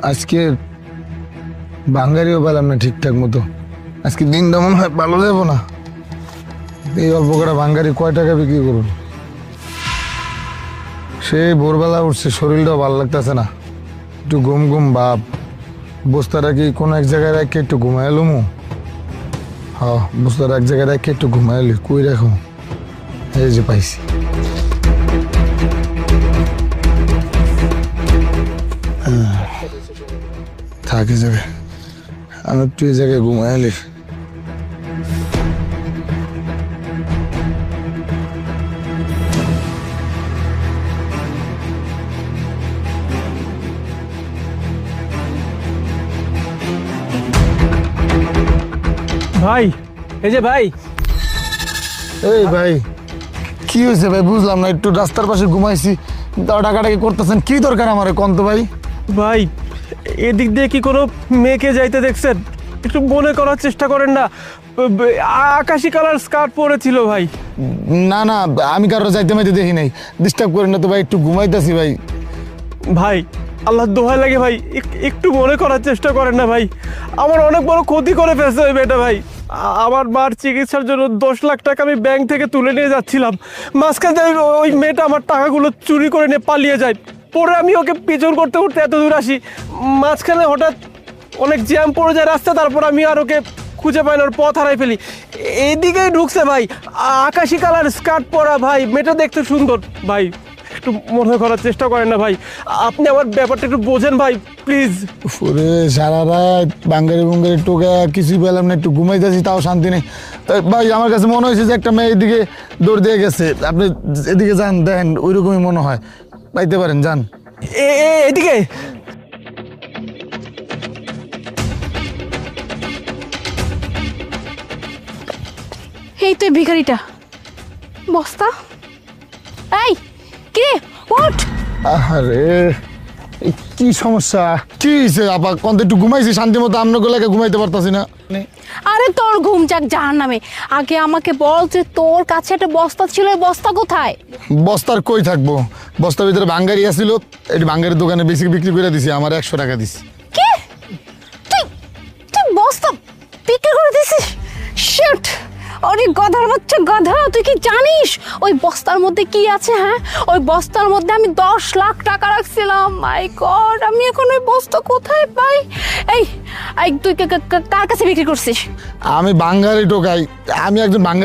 আজকে বাঙ্গারিও পেলাম না ঠিকঠাক মতো। আজকে দিনটা মনে হয় ভালো যাবো না। এই অল্প করে বাঙ্গারি কয় টাকা বিক্রি করুন? সে ভোরবেলা উঠছে, শরীরটাও ভালো লাগতেছে না, একটু ঘুম ঘুম ভাব। বস্তাটা কি কোনো এক জায়গায় রেখে একটু ঘুমাই এলুমু? হ্যাঁ, বস্তাটা এক জায়গায় রেখে একটু ঘুমাই এলি। কই রাখো? এই যে পাইছি। থাকে যাবে, আমি একটু এই জায়গায় ঘুমাই এলি। ভাই, এই যে ভাই। এই ভাই, কি হয়েছে ভাই? বুঝলাম না, একটু রাস্তার পাশে ঘুমাইছি, তাও ডাকাডাকি করতেছেন, কি দরকার আমার? কন্ত ভাই। ভাই, এদিক দিয়ে কি কোনো মেয়েকে যাইতে দেখছেন? একটু মনে করার চেষ্টা করেন না। আকাশি কালার স্কার্ট পরেছিল ভাই। না না, আমি কারো যাইতে মাইতে দেখি নাই, ডিস্টার্ব করেন না তো ভাই, একটু ঘুমাইতেছি ভাই। ভাই, আল্লাহ দোহাই লাগে ভাই, একটু মনে করার চেষ্টা করেন না ভাই। আমার অনেক বড় ক্ষতি করে ফেলছে ওই মেয়েটা ভাই। আমার মার চিকিৎসার জন্য 10 লাখ টাকা আমি ব্যাংক থেকে তুলে নিয়ে যাচ্ছিলাম, মাঝখানে ওই মেয়েটা আমার টাকাগুলো চুরি করে নিয়ে পালিয়ে যায়। পরে আমি ওকে পিছন করতে করতে এত দূর আসি, মাঝখানে হঠাৎ অনেক জ্যাম পড়ে যায় রাস্তা, তারপর আমি আর ওকে খুঁজে পাই না, ওর পথ হারাই ফেলি। এইদিকেই ঢুকছে ভাই, আকাশি কালার স্কার্ট পরা ভাই, মেয়েটা দেখতে সুন্দর ভাই। একটু মনে করার চেষ্টা করেন না ভাই, আপনি আমার ব্যাপারটা একটু বোঝেন ভাই, প্লিজ। ওরে সারা রাত বাঙ্গারি বুঙ্গারি টোকা কিছুই পেলাম না, একটু ঘুমাইতেছি তাও শান্তি নেই। তাই ভাই, আমার কাছে মনে হয়েছে যে একটা মেয়ে এদিকে দৌড় দিয়ে গেছে। আপনি এদিকে যান, দেখেন ওইরকমই মনে হয়, পাইতে পারেন, যান। এদিকে এই তো ভিখারিটা, বস্তা। এই কে ওঠ? আরে কি সমস্যা? কি হয়েছে আপা? কত একটু ঘুমাইছি শান্তি মতো, আপনাকে লাগে ঘুমাইতে পারতাছি না। আরে তোর ঘুম যাক জাহান্নামে, আগে আমাকে বল যে তোর কাছে একটা বস্তা ছিল, এই বস্তা কোথায়? বস্তার কই থাকবো? বস্তার ভিতরে বাঙ্গারি আসছিল, এটি বাঙ্গারির দোকানে বেশি বিক্রি করে দিছি, আমার 100 টাকা দিছি। কি তুই তুই বস্তা বিক্রি করে দিছিস? শিট! আরে গধার বাচ্চা গাধা, তুই কি জানিস ওই বস্তার মধ্যে কি আছে? হ্যাঁ, ওই বস্তার মধ্যে আমি 10 লাখ টাকা রাখছিলাম। মাই গড, আমি এখন ওই বস্তা কোথায় পাই? এই তুই কার কাছে বিক্রি করছিস? আমি বাঙ্গারি টোকাই, আমি একজন বাঙ্গারি